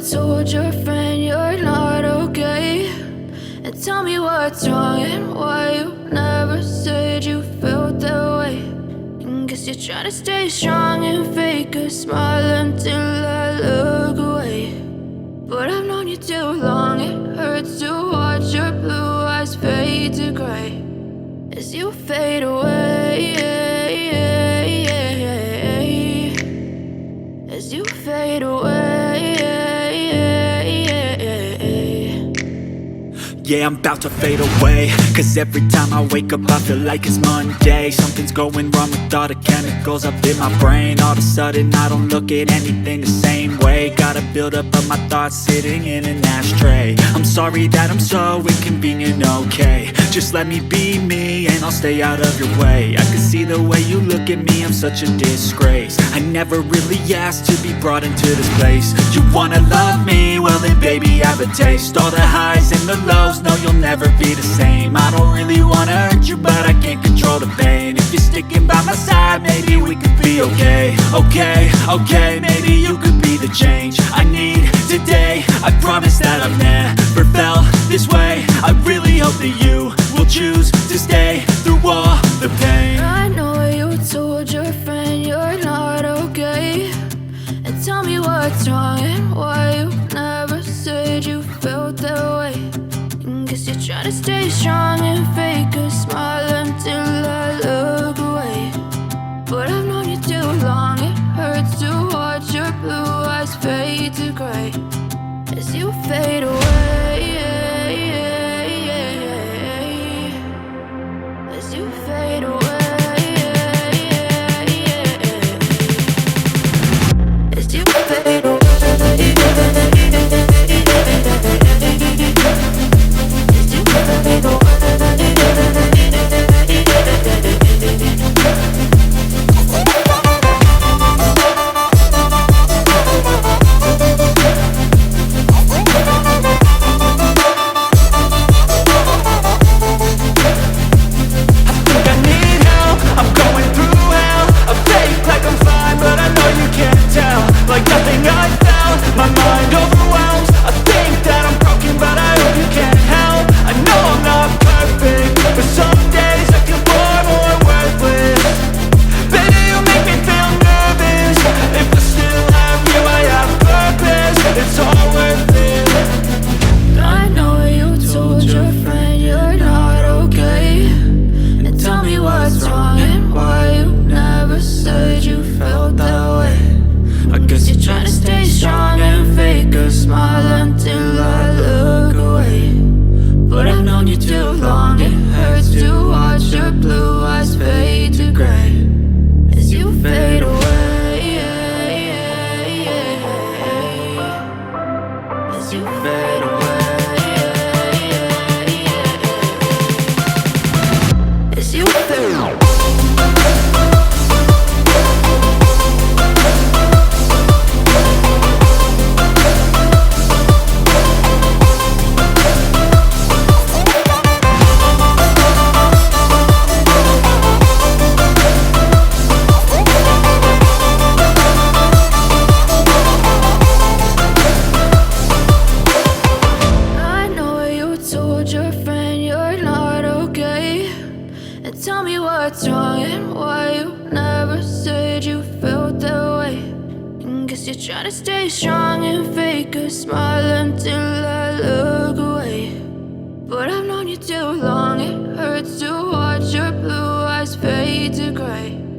told your friend you're not okay? And tell me what's wrong and why you never said you felt that way. And guess you're trying to stay strong and fake a smile until I look away. But I've known you too long, it hurts to watch your blue eyes fade to gray as you fade away, as you fade away. Yeah, I'm about to fade away, cause every time I wake up I feel like it's Monday. Something's going wrong with all the chemicals up in my brain. All of a sudden I don't look at anything the same way. Got a build up of my thoughts sitting in an ashtray. I'm sorry that I'm so inconvenient, okay? Just let me be me and I'll stay out of your way. I can see the way you look at me, I'm such a disgrace. I never really asked to be brought into this place. You wanna love me? Well then baby, have a taste. All the highs and the lows, no, you'll never be the same. I don't really wanna hurt you, but I can't control the pain. If you're sticking by my side, maybe we could be okay. Okay, maybe you could be the change I need today. I promise that I've never felt this way. I really hope that you will choose to stay through all the pain. I know you told your friend you're not okay. And tell me what's wrong and why you never said you felt that way. Guess you're trying to stay strong and fake a smile until I look away. But I've known you too long, it hurts to watch your blue eyes fade to gray as you fade away, as you fade away, as you fade away. Tell me what's wrong and why you never said you felt that way. And guess you're trying to stay strong and fake a smile until I look away. But I've known you too long, it hurts to watch your blue eyes fade to gray